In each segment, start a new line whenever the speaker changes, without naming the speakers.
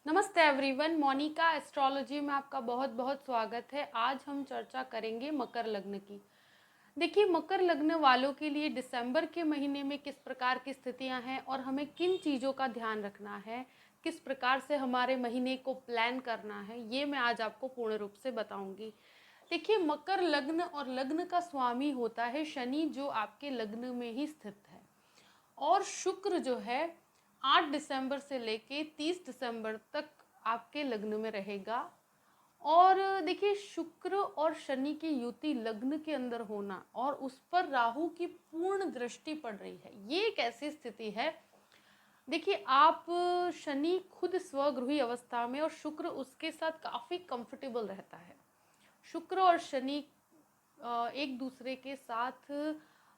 नमस्ते everyone, Monika astrology में आपका बहुत बहुत स्वागत है। आज हम चर्चा करेंगे मकर लग्न की। देखिए, मकर लग्न वालों के लिए दिसंबर के महीने में किस प्रकार की स्थितियां हैं और हमें किन चीज़ों का ध्यान रखना है, किस प्रकार से हमारे महीने को प्लान करना है, ये मैं आज आपको पूर्ण रूप से बताऊंगी। देखिए, मकर लग्न और लग्न का स्वामी होता है शनि, जो आपके लग्न में ही स्थित है। और शुक्र जो है 8 दिसंबर से लेके 30 दिसंबर तक आपके लग्न में रहेगा। और देखिए, शुक्र और शनि की युति लग्न के अंदर होना और उस पर राहु की पूर्ण दृष्टि पड़ रही है, ये एक ऐसी स्थिति है। देखिए, आप शनि खुद स्वगृही अवस्था में और शुक्र उसके साथ काफ़ी कंफर्टेबल रहता है। शुक्र और शनि एक दूसरे के साथ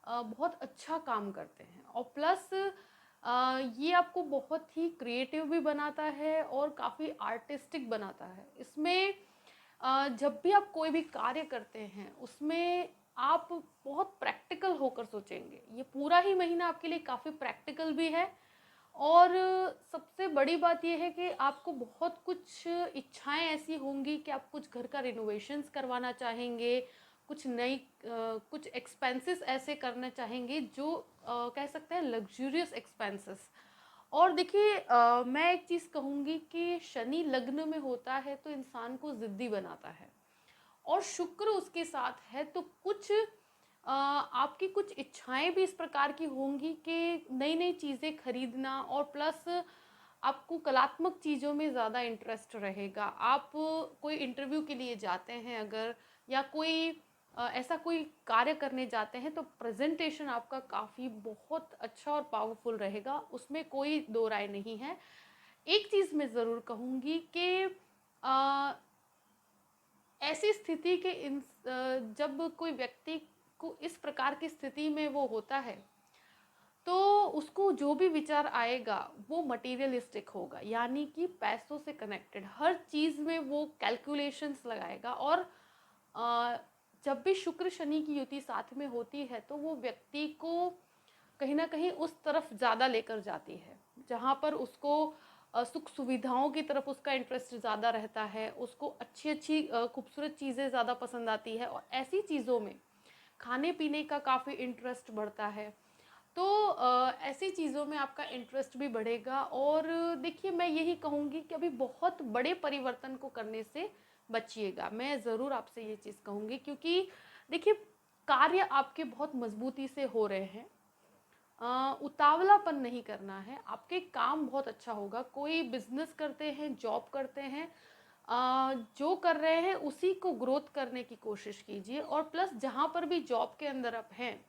बहुत अच्छा काम करते हैं और प्लस ये आपको बहुत ही क्रिएटिव भी बनाता है और काफ़ी आर्टिस्टिक बनाता है। इसमें जब भी आप कोई भी कार्य करते हैं उसमें आप बहुत प्रैक्टिकल होकर सोचेंगे। ये पूरा ही महीना आपके लिए काफ़ी प्रैक्टिकल भी है। और सबसे बड़ी बात यह है कि आपको बहुत कुछ इच्छाएं ऐसी होंगी कि आप कुछ घर का रिनोवेशंस करवाना चाहेंगे, कुछ नई कुछ एक्सपेंसेस ऐसे करना चाहेंगे जो कह सकते हैं लग्जूरियस एक्सपेंसेस। और देखिए, मैं एक चीज़ कहूँगी कि शनि लग्न में होता है तो इंसान को ज़िद्दी बनाता है, और शुक्र उसके साथ है तो कुछ आपकी कुछ इच्छाएं भी इस प्रकार की होंगी कि नई नई चीज़ें खरीदना, और प्लस आपको कलात्मक चीज़ों में ज़्यादा इंटरेस्ट रहेगा। आप कोई इंटरव्यू के लिए जाते हैं अगर, या कोई ऐसा कोई कार्य करने जाते हैं, तो प्रेजेंटेशन आपका काफ़ी बहुत अच्छा और पावरफुल रहेगा, उसमें कोई दो राय नहीं है। एक चीज़ मैं ज़रूर कहूँगी कि ऐसी स्थिति के जब कोई व्यक्ति को इस प्रकार की स्थिति में वो होता है, तो उसको जो भी विचार आएगा वो मटेरियलिस्टिक होगा, यानी कि पैसों से कनेक्टेड हर चीज़ में वो कैलकुलेशंस लगाएगा। और अ, जब भी शुक्र शनि की युति साथ में होती है तो वो व्यक्ति को कहीं ना कहीं उस तरफ ज़्यादा लेकर जाती है, जहाँ पर उसको सुख सुविधाओं की तरफ उसका इंटरेस्ट ज़्यादा रहता है, उसको अच्छी अच्छी खूबसूरत चीज़ें ज़्यादा पसंद आती है, और ऐसी चीज़ों में खाने पीने का काफ़ी इंटरेस्ट बढ़ता है। तो ऐसी चीज़ों में आपका इंटरेस्ट भी बढ़ेगा। और देखिए, मैं यही कहूँगी कि अभी बहुत बड़े परिवर्तन को करने से बचिएगा। मैं ज़रूर आपसे ये चीज़ कहूँगी, क्योंकि देखिए, कार्य आपके बहुत मजबूती से हो रहे हैं। उतावलापन नहीं करना है, आपके काम बहुत अच्छा होगा। कोई बिजनेस करते हैं, जॉब करते हैं, जो कर रहे हैं उसी को ग्रोथ करने की कोशिश कीजिए। और प्लस जहाँ पर भी जॉब के अंदर आप हैं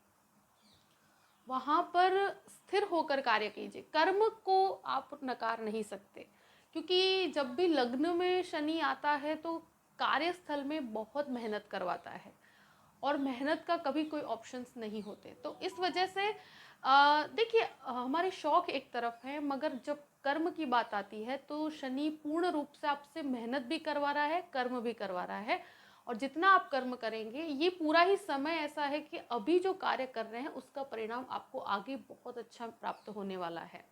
वहाँ पर स्थिर होकर कार्य कीजिए। कर्म को आप नकार नहीं सकते, क्योंकि जब भी लग्न में शनि आता है तो कार्यस्थल में बहुत मेहनत करवाता है, और मेहनत का कभी कोई ऑप्शंस नहीं होते। तो इस वजह से देखिए, हमारे शौक एक तरफ है, मगर जब कर्म की बात आती है तो शनि पूर्ण रूप से आपसे मेहनत भी करवा रहा है, कर्म भी करवा रहा है। और जितना आप कर्म करेंगे, ये पूरा ही समय ऐसा है कि अभी जो कार्य कर रहे हैं उसका परिणाम आपको आगे बहुत अच्छा प्राप्त होने वाला है।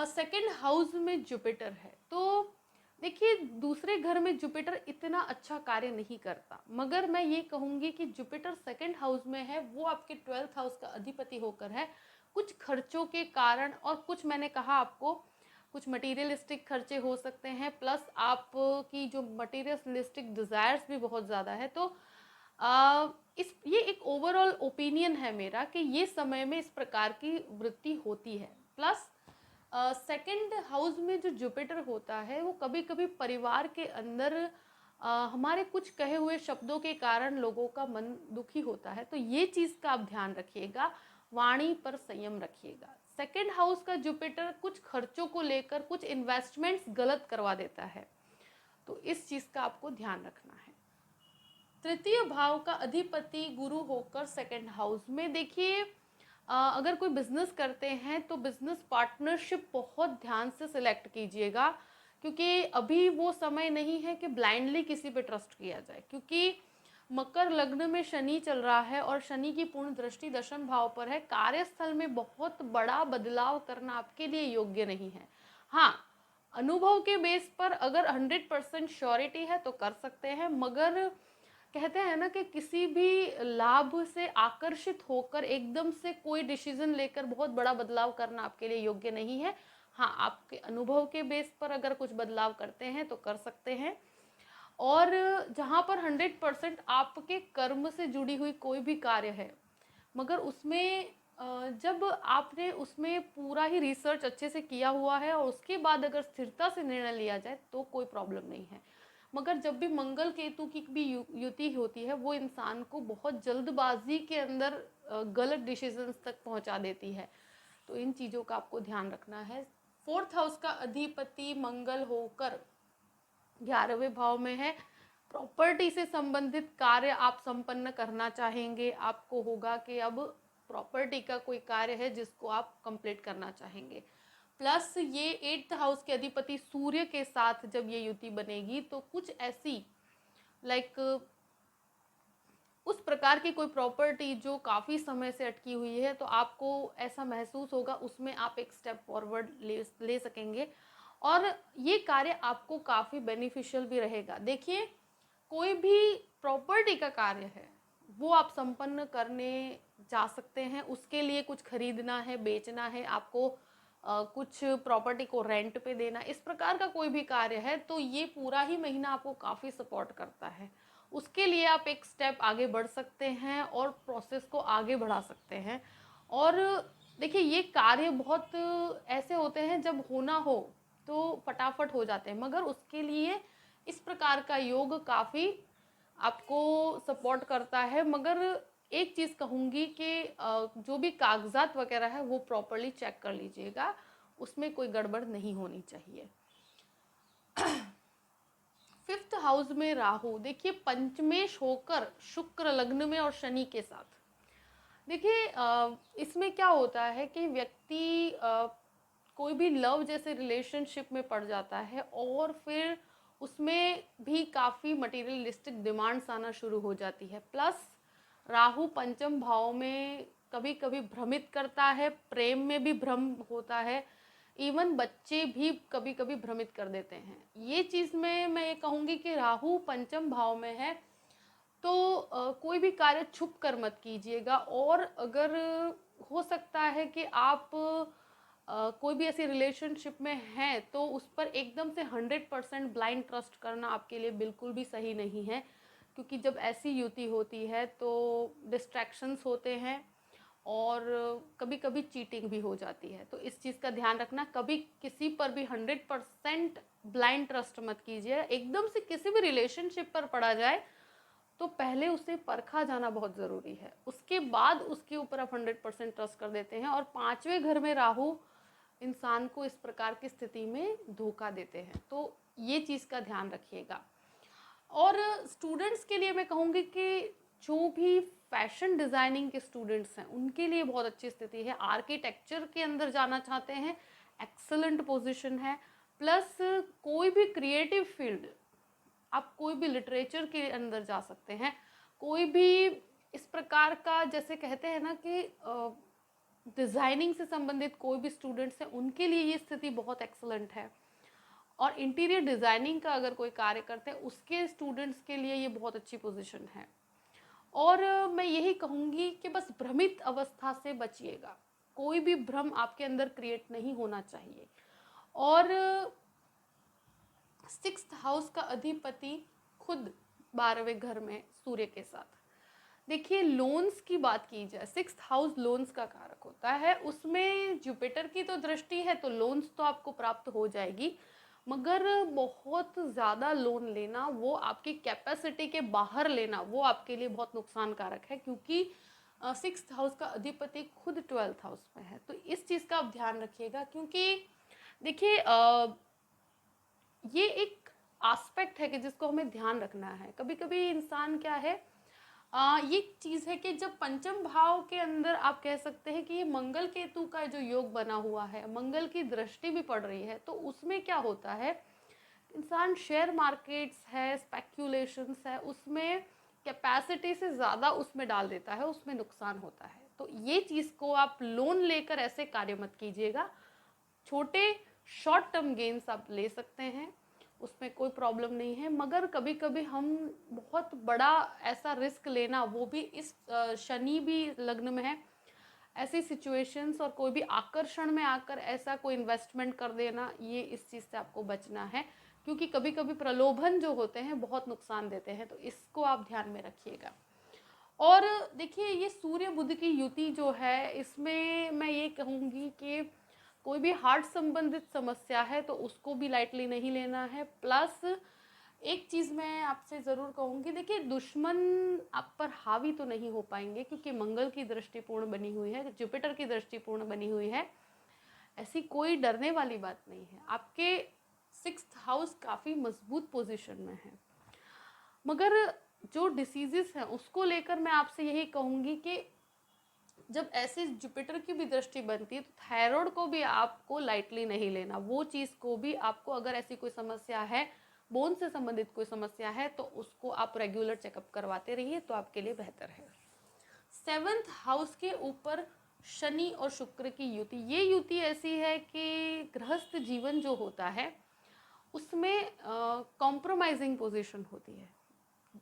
सेकंड हाउस में जुपिटर है, तो देखिए, दूसरे घर में जुपिटर इतना अच्छा कार्य नहीं करता, मगर मैं ये कहूँगी कि जुपिटर सेकंड हाउस में है, वो आपके 12th हाउस का अधिपति होकर है। कुछ खर्चों के कारण, और कुछ मैंने कहा आपको, कुछ मटेरियलिस्टिक खर्चे हो सकते हैं, प्लस आपकी जो मटेरियलिस्टिक डिज़ायर्स भी बहुत ज़्यादा है। तो इस ये एक ओवरऑल ओपिनियन है मेरा कि ये समय में इस प्रकार की वृत्ति होती है। प्लस सेकंड हाउस में जो जुपिटर होता है वो कभी कभी परिवार के अंदर हमारे कुछ कहे हुए शब्दों के कारण लोगों का मन दुखी होता है, तो ये चीज़ का आप ध्यान रखिएगा, वाणी पर संयम रखिएगा। सेकंड हाउस का जुपिटर कुछ खर्चों को लेकर कुछ इन्वेस्टमेंट्स गलत करवा देता है, तो इस चीज़ का आपको ध्यान रखना है। तृतीय भाव का अधिपति गुरु होकर सेकंड हाउस में, देखिए, अगर कोई बिजनेस करते हैं तो बिजनेस पार्टनरशिप बहुत ध्यान से सिलेक्ट कीजिएगा, क्योंकि अभी वो समय नहीं है कि ब्लाइंडली किसी पे ट्रस्ट किया जाए, क्योंकि मकर लग्न में शनि चल रहा है और शनि की पूर्ण दृष्टि दशम भाव पर है। कार्यस्थल में बहुत बड़ा बदलाव करना आपके लिए योग्य नहीं है। हाँ, अनुभव के बेस पर अगर 100% श्योरिटी है तो कर सकते हैं, मगर कहते हैं ना कि किसी भी लाभ से आकर्षित होकर एकदम से कोई डिसीजन लेकर बहुत बड़ा बदलाव करना आपके लिए योग्य नहीं है। हाँ, आपके अनुभव के बेस पर अगर कुछ बदलाव करते हैं तो कर सकते हैं। और जहाँ पर 100% आपके कर्म से जुड़ी हुई कोई भी कार्य है, मगर उसमें जब आपने उसमें पूरा ही रिसर्च अच्छे से किया हुआ है और उसके बाद अगर स्थिरता से निर्णय लिया जाए तो कोई प्रॉब्लम नहीं है। मगर जब भी मंगल केतु की भी युति होती है, वो इंसान को बहुत जल्दबाजी के अंदर गलत डिसीजंस तक पहुंचा देती है। तो इन चीज़ों का आपको ध्यान रखना है। 4th हाउस का अधिपति मंगल होकर 11वें भाव में है। प्रॉपर्टी से संबंधित कार्य आप संपन्न करना चाहेंगे। आपको होगा कि अब प्रॉपर्टी का कोई कार्य है जिसको आप कंप्लीट करना चाहेंगे। प्लस ये 8th हाउस के अधिपति सूर्य के साथ जब ये युति बनेगी तो कुछ ऐसी लाइक उस प्रकार की कोई प्रॉपर्टी जो काफ़ी समय से अटकी हुई है, तो आपको ऐसा महसूस होगा, उसमें आप एक स्टेप फॉरवर्ड ले सकेंगे और ये कार्य आपको काफ़ी बेनिफिशियल भी रहेगा। देखिए, कोई भी प्रॉपर्टी का कार्य है वो आप संपन्न करने जा सकते हैं। उसके लिए कुछ खरीदना है, बेचना है, आपको कुछ प्रॉपर्टी को रेंट पे देना, इस प्रकार का कोई भी कार्य है तो ये पूरा ही महीना आपको काफ़ी सपोर्ट करता है। उसके लिए आप एक स्टेप आगे बढ़ सकते हैं और प्रोसेस को आगे बढ़ा सकते हैं। और देखिए, ये कार्य बहुत ऐसे होते हैं जब होना हो तो फटाफट हो जाते हैं, मगर उसके लिए इस प्रकार का योग काफ़ी आपको सपोर्ट करता है। मगर एक चीज़ कहूँगी कि जो भी कागजात वगैरह है वो प्रॉपरली चेक कर लीजिएगा, उसमें कोई गड़बड़ नहीं होनी चाहिए। 5th हाउस में राहु, देखिए पंचमेश होकर शुक्र लग्न में और शनि के साथ। देखिए, इसमें क्या होता है कि व्यक्ति कोई भी लव जैसे रिलेशनशिप में पड़ जाता है और फिर उसमें भी काफ़ी मटेरियलिस्टिक डिमांड्स आना शुरू हो जाती है। प्लस राहु पंचम भाव में कभी कभी भ्रमित करता है, प्रेम में भी भ्रम होता है, इवन बच्चे भी कभी कभी भ्रमित कर देते हैं। ये चीज़ में मैं ये कहूँगी कि राहु पंचम भाव में है तो कोई भी कार्य छुप कर मत कीजिएगा। और अगर हो सकता है कि आप कोई भी ऐसी रिलेशनशिप में हैं तो उस पर एकदम से 100% ब्लाइंड ट्रस्ट करना आपके लिए बिल्कुल भी सही नहीं है, क्योंकि जब ऐसी युति होती है तो डिस्ट्रैक्शंस होते हैं और कभी कभी चीटिंग भी हो जाती है। तो इस चीज़ का ध्यान रखना, कभी किसी पर भी 100% ब्लाइंड ट्रस्ट मत कीजिए। एकदम से किसी भी रिलेशनशिप पर पड़ा जाए तो पहले उसे परखा जाना बहुत ज़रूरी है, उसके बाद उसके ऊपर आप 100% ट्रस्ट कर देते हैं। और 5वें घर में राहु इंसान को इस प्रकार की स्थिति में धोखा देते हैं, तो ये चीज़ का ध्यान रखिएगा। और स्टूडेंट्स के लिए मैं कहूँगी कि जो भी फैशन डिज़ाइनिंग के स्टूडेंट्स हैं उनके लिए बहुत अच्छी स्थिति है। आर्किटेक्चर के अंदर जाना चाहते हैं, एक्सलेंट पोजीशन है। प्लस कोई भी क्रिएटिव फील्ड, आप कोई भी लिटरेचर के अंदर जा सकते हैं, कोई भी इस प्रकार का जैसे कहते हैं ना कि डिज़ाइनिंग से संबंधित कोई भी स्टूडेंट्स हैं उनके लिए ये स्थिति बहुत एक्सलेंट है। और इंटीरियर डिज़ाइनिंग का अगर कोई कार्य करते हैं उसके स्टूडेंट्स के लिए ये बहुत अच्छी पोजीशन है। और मैं यही कहूँगी कि बस भ्रमित अवस्था से बचिएगा, कोई भी भ्रम आपके अंदर क्रिएट नहीं होना चाहिए। और 6th हाउस का अधिपति खुद 12वें घर में सूर्य के साथ। देखिए, लोन्स की बात की जाए, 6th हाउस लोन्स का कारक होता है, उसमें जुपिटर की तो दृष्टि है तो लोन्स तो आपको प्राप्त हो जाएगी, मगर बहुत ज़्यादा लोन लेना, वो आपकी कैपेसिटी के बाहर लेना, वो आपके लिए बहुत नुकसान कारक है, क्योंकि 6th हाउस का अधिपति खुद 12th हाउस में है। तो इस चीज़ का आप ध्यान रखिएगा, क्योंकि देखिए ये एक एस्पेक्ट है कि जिसको हमें ध्यान रखना है। कभी कभी इंसान क्या है, ये चीज़ है कि जब पंचम भाव के अंदर आप कह सकते हैं कि ये मंगल केतु का जो योग बना हुआ है, मंगल की दृष्टि भी पड़ रही है, तो उसमें क्या होता है, इंसान शेयर मार्केट्स है, स्पेक्यूलेशंस है, उसमें कैपेसिटी से ज़्यादा उसमें डाल देता है, उसमें नुकसान होता है। तो ये चीज़ को आप लोन लेकर ऐसे कार्य मत कीजिएगा। छोटे शॉर्ट टर्म गेन्स आप ले सकते हैं, उसमें कोई प्रॉब्लम नहीं है। मगर कभी कभी हम बहुत बड़ा ऐसा रिस्क लेना, वो भी इस शनि भी लग्न में है, ऐसी सिचुएशंस और कोई भी आकर्षण में आकर ऐसा कोई इन्वेस्टमेंट कर देना, ये इस चीज़ से आपको बचना है, क्योंकि कभी कभी प्रलोभन जो होते हैं बहुत नुकसान देते हैं, तो इसको आप ध्यान में रखिएगा। और देखिए, ये सूर्य बुध की युति जो है, इसमें मैं ये कहूँगी कि कोई भी हार्ट संबंधित समस्या है तो उसको भी लाइटली नहीं लेना है। प्लस एक चीज़ मैं आपसे ज़रूर कहूँगी, देखिए दुश्मन आप पर हावी तो नहीं हो पाएंगे, क्योंकि मंगल की दृष्टि पूर्ण बनी हुई है, जुपिटर की दृष्टि पूर्ण बनी हुई है, ऐसी कोई डरने वाली बात नहीं है। आपके 6th हाउस काफ़ी मजबूत पोजीशन में है। मगर जो डिसीजेस हैं उसको लेकर मैं आपसे यही कहूँगी कि जब ऐसे जुपिटर की भी दृष्टि बनती है तो थायराइड को भी आपको लाइटली नहीं लेना। वो चीज़ को भी आपको, अगर ऐसी कोई समस्या है, बोन से संबंधित कोई समस्या है, तो उसको आप रेगुलर चेकअप करवाते रहिए, तो आपके लिए बेहतर है। 7th हाउस के ऊपर शनि और शुक्र की युति, ये युति ऐसी है कि गृहस्थ जीवन जो होता है उसमें कॉम्प्रोमाइजिंग पोजीशन होती है,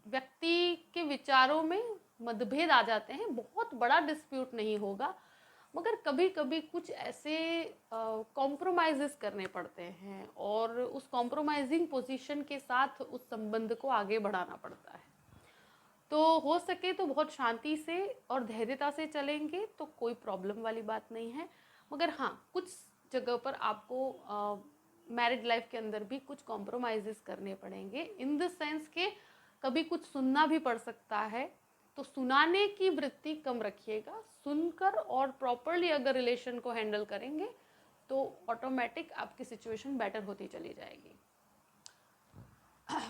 व्यक्ति के विचारों में मतभेद आ जाते हैं। बहुत बड़ा डिस्प्यूट नहीं होगा, मगर कभी कभी कुछ ऐसे कॉम्प्रोमाइज़ेस करने पड़ते हैं, और उस कॉम्प्रोमाइजिंग पोजीशन के साथ उस संबंध को आगे बढ़ाना पड़ता है। तो हो सके तो बहुत शांति से और धैर्यता से चलेंगे तो कोई प्रॉब्लम वाली बात नहीं है। मगर हाँ, कुछ जगह पर आपको मैरिड लाइफ के अंदर भी कुछ कॉम्प्रोमाइज़ेस करने पड़ेंगे, इन द सेंस के कभी कुछ सुनना भी पड़ सकता है, तो सुनाने की वृत्ति कम रखिएगा। सुनकर और प्रॉपरली अगर रिलेशन को हैंडल करेंगे तो ऑटोमेटिक आपकी सिचुएशन बेटर होती चली जाएगी।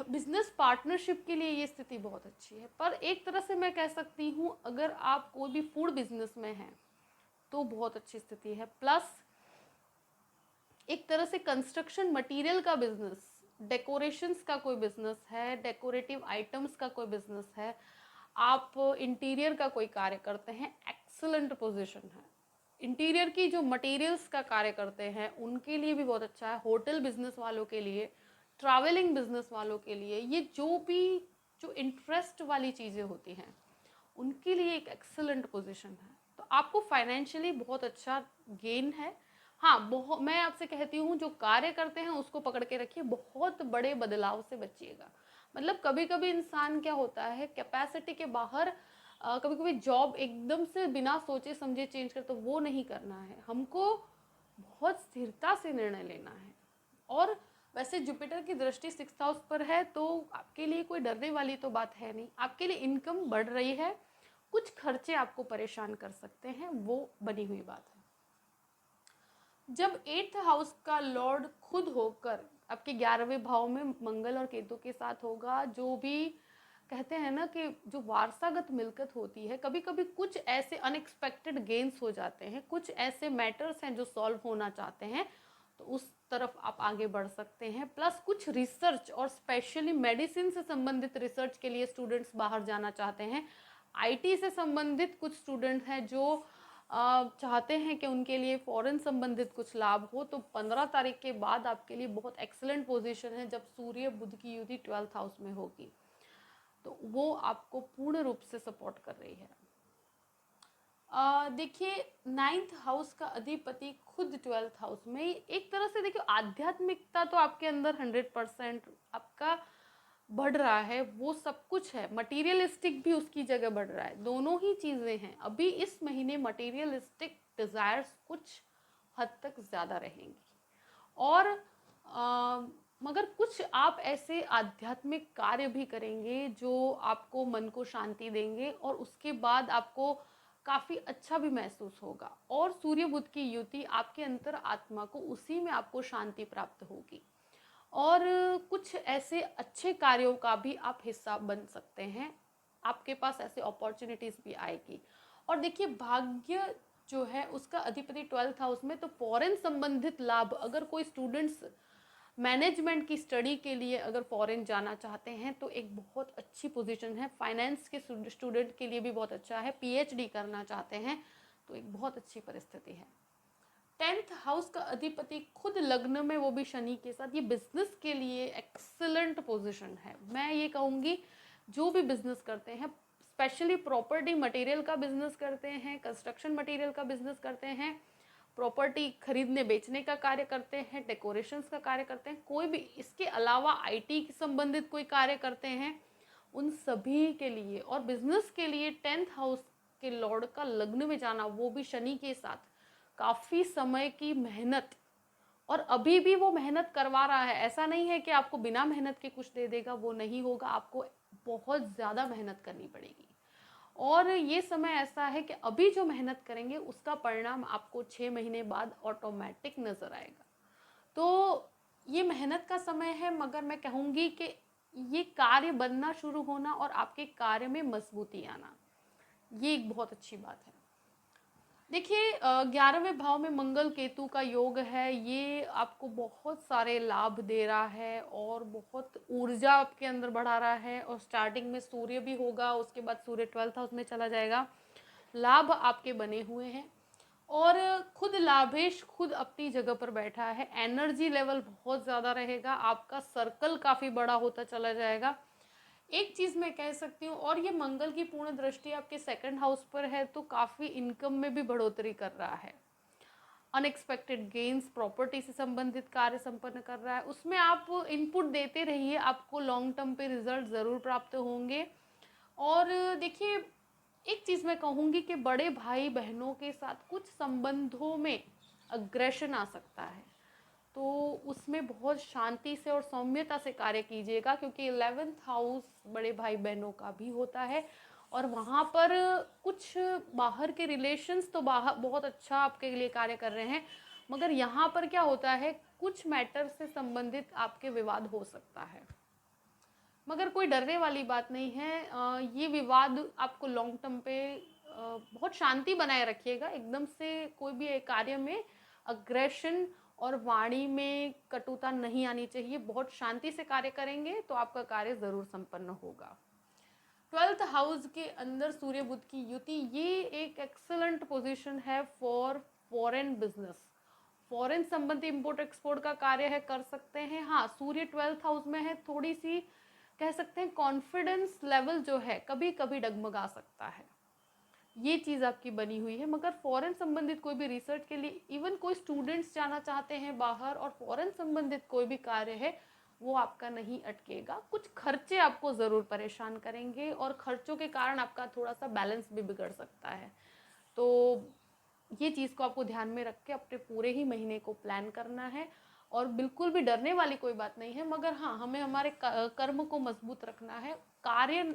बिजनेस पार्टनरशिप के लिए ये स्थिति बहुत अच्छी है, पर एक तरह से मैं कह सकती हूँ अगर आप कोई भी फूड बिजनेस में हैं तो बहुत अच्छी स्थिति है। प्लस एक तरह से कंस्ट्रक्शन मटेरियल का बिजनेस, डेकोरेशंस का कोई बिजनेस है, डेकोरेटिव आइटम्स का कोई बिजनेस है, आप इंटीरियर का कोई कार्य करते हैं, एक्सीलेंट पोजीशन है। इंटीरियर की जो मटेरियल्स का कार्य करते हैं उनके लिए भी बहुत अच्छा है। होटल बिजनेस वालों के लिए, ट्रैवलिंग बिजनेस वालों के लिए, ये जो इंटरेस्ट वाली चीज़ें होती हैं उनके लिए एक एक्सीलेंट पोजीशन है। तो आपको फाइनेंशियली बहुत अच्छा गेन है। हाँ, बहुत, मैं आपसे कहती हूँ जो कार्य करते हैं उसको पकड़ के रखिए, बहुत बड़े बदलाव से बचिएगा। मतलब कभी कभी इंसान क्या होता है, कैपेसिटी के बाहर कभी कभी जॉब एकदम से बिना सोचे समझे चेंज कर, तो वो नहीं करना है हमको, बहुत स्थिरता से निर्णय लेना है। और वैसे जुपिटर की दृष्टि 6th हाउस पर है, तो आपके लिए कोई डरने वाली तो बात है नहीं। आपके लिए इनकम बढ़ रही है, कुछ खर्चे आपको परेशान कर सकते हैं, वो बनी हुई बात है। जब 8th हाउस का लॉर्ड खुद होकर आपके 11वें भाव में मंगल और केतु के साथ होगा, जो भी कहते हैं ना कि जो वारसागत मिल्कत होती है, कभी कभी कुछ ऐसे अनएक्सपेक्टेड गेन्स हो जाते हैं, कुछ ऐसे मैटर्स हैं जो सॉल्व होना चाहते हैं, तो उस तरफ आप आगे बढ़ सकते हैं। प्लस कुछ रिसर्च और स्पेशली मेडिसिन से संबंधित रिसर्च के लिए स्टूडेंट्स बाहर जाना चाहते हैं। आईटी से संबंधित कुछ स्टूडेंट हैं जो चाहते हैं कि उनके लिए फॉरेन संबंधित कुछ लाभ हो, तो 15 तारीख के बाद आपके लिए बहुत एक्सीलेंट पोजीशन है, जब सूर्य बुध की युति 12th हाउस में होगी, तो वो आपको पूर्ण रूप से सपोर्ट कर रही है। देखिए, 9th हाउस का अधिपति खुद 12th हाउस में, एक तरह से देखिए आध्यात्मिकता तो आपके अंदर 100% आपका बढ़ रहा है, वो सब कुछ है, मटीरियलिस्टिक भी उसकी जगह बढ़ रहा है, दोनों ही चीज़ें हैं। अभी इस महीने मटीरियलिस्टिक डिज़ायर्स कुछ हद तक ज़्यादा रहेंगी, और मगर कुछ आप ऐसे आध्यात्मिक कार्य भी करेंगे जो आपको मन को शांति देंगे, और उसके बाद आपको काफ़ी अच्छा भी महसूस होगा। और सूर्य बुध की युति आपके अंतर आत्मा को, उसी में आपको शांति प्राप्त होगी, और कुछ ऐसे अच्छे कार्यों का भी आप हिस्सा बन सकते हैं, आपके पास ऐसे अपॉर्चुनिटीज़ भी आएगी। और देखिए, भाग्य जो है उसका अधिपति 12th हाउस में, तो फॉरेन संबंधित लाभ, अगर कोई स्टूडेंट्स मैनेजमेंट की स्टडी के लिए अगर फॉरेन जाना चाहते हैं तो एक बहुत अच्छी पोजीशन है। फाइनेंस के स्टूडेंट के लिए भी बहुत अच्छा है। पीएचडी करना चाहते हैं तो एक बहुत अच्छी परिस्थिति है। 10th हाउस का अधिपति खुद लग्न में, वो भी शनि के साथ, ये बिजनेस के लिए एक्सीलेंट पोजीशन है। मैं ये कहूँगी जो भी बिजनेस करते हैं, स्पेशली प्रॉपर्टी मटेरियल का बिजनेस करते हैं, कंस्ट्रक्शन मटेरियल का बिजनेस करते हैं, प्रॉपर्टी खरीदने बेचने का कार्य करते हैं, डेकोरेशंस का कार्य करते हैं, कोई भी इसके अलावा आईटी से संबंधित कोई कार्य करते हैं, उन सभी के लिए और बिजनेस के लिए 10th हाउस के लॉर्ड का लग्न में जाना, वो भी शनि के साथ, काफ़ी समय की मेहनत, और अभी भी वो मेहनत करवा रहा है। ऐसा नहीं है कि आपको बिना मेहनत के कुछ दे देगा, वो नहीं होगा, आपको बहुत ज़्यादा मेहनत करनी पड़ेगी। और ये समय ऐसा है कि अभी जो मेहनत करेंगे उसका परिणाम आपको 6 महीने बाद ऑटोमेटिक नज़र आएगा। तो ये मेहनत का समय है, मगर मैं कहूँगी कि ये कार्य बनना शुरू होना और आपके कार्य में मजबूती आना, ये एक बहुत अच्छी बात है। देखिए 11वें भाव में मंगल केतु का योग है, ये आपको बहुत सारे लाभ दे रहा है और बहुत ऊर्जा आपके अंदर बढ़ा रहा है। और स्टार्टिंग में सूर्य भी होगा, उसके बाद सूर्य 12th हाउस में चला जाएगा, लाभ आपके बने हुए हैं और खुद लाभेश खुद अपनी जगह पर बैठा है। एनर्जी लेवल बहुत ज़्यादा रहेगा, आपका सर्कल काफ़ी बड़ा होता चला जाएगा। एक चीज़ मैं कह सकती हूँ, और ये मंगल की पूर्ण दृष्टि आपके 2nd हाउस पर है, तो काफ़ी इनकम में भी बढ़ोतरी कर रहा है। अनएक्सपेक्टेड गेन्स, प्रॉपर्टी से संबंधित कार्य संपन्न कर रहा है, उसमें आप इनपुट देते रहिए, आपको लॉन्ग टर्म पे रिजल्ट ज़रूर प्राप्त होंगे। और देखिए एक चीज़ मैं कहूँगी कि बड़े भाई बहनों के साथ कुछ संबंधों में अग्रेशन आ सकता है, तो उसमें बहुत शांति से और सौम्यता से कार्य कीजिएगा, क्योंकि 11th हाउस बड़े भाई बहनों का भी होता है और वहाँ पर कुछ बाहर के रिलेशंस तो बाहर बहुत अच्छा आपके लिए कार्य कर रहे हैं, मगर यहाँ पर क्या होता है, कुछ मैटर से संबंधित आपके विवाद हो सकता है, मगर कोई डरने वाली बात नहीं है। ये विवाद आपको लॉन्ग टर्म पे बहुत शांति बनाए रखिएगा। एकदम से कोई भी एक कार्य में अग्रेशन और वाणी में कटुता नहीं आनी चाहिए। बहुत शांति से कार्य करेंगे तो आपका कार्य ज़रूर संपन्न होगा। 12th हाउस के अंदर सूर्य बुध की युति, ये एक एक्सेलेंट पोजीशन है फॉर फॉरेन बिजनेस। फॉरेन संबंधी इंपोर्ट एक्सपोर्ट का कार्य है, कर सकते हैं। हाँ, सूर्य 12th हाउस में है, थोड़ी सी कह सकते हैं कॉन्फिडेंस लेवल जो है कभी कभी डगमगा सकता है, ये चीज़ आपकी बनी हुई है। मगर फॉरेन संबंधित कोई भी रिसर्च के लिए, इवन कोई स्टूडेंट्स जाना चाहते हैं बाहर और फॉरेन संबंधित कोई भी कार्य है, वो आपका नहीं अटकेगा। कुछ खर्चे आपको ज़रूर परेशान करेंगे और खर्चों के कारण आपका थोड़ा सा बैलेंस भी बिगड़ सकता है। तो ये चीज़ को आपको ध्यान में रख के अपने पूरे ही महीने को प्लान करना है और बिल्कुल भी डरने वाली कोई बात नहीं है। मगर हाँ, हमें हमारे कर्म को मजबूत रखना है। कार्य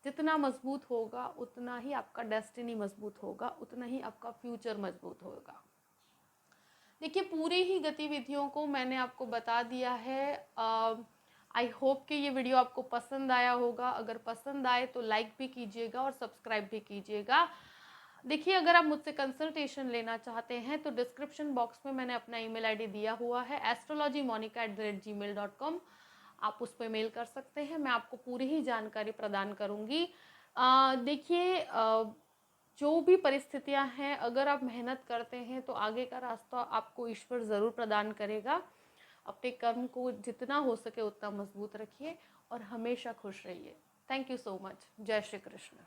जितना मजबूत होगा उतना ही आपका डेस्टिनी मजबूत होगा, उतना ही आपका फ्यूचर मजबूत होगा। देखिए पूरी ही गतिविधियों को मैंने आपको बता दिया है। आई होप कि ये वीडियो आपको पसंद आया होगा। अगर पसंद आए तो लाइक भी कीजिएगा और सब्सक्राइब भी कीजिएगा। देखिए अगर आप मुझसे कंसल्टेशन लेना चाहते हैं तो डिस्क्रिप्शन बॉक्स में मैंने अपना ईमेल आईडी दिया हुआ है astrologymonica@gmail.com। आप उस पर मेल कर सकते हैं, मैं आपको पूरी ही जानकारी प्रदान करूँगी। देखिए जो भी परिस्थितियां हैं, अगर आप मेहनत करते हैं तो आगे का रास्ता आपको ईश्वर ज़रूर प्रदान करेगा। अपने कर्म को जितना हो सके उतना मजबूत रखिए और हमेशा खुश रहिए। Thank you so much. जय श्री कृष्ण।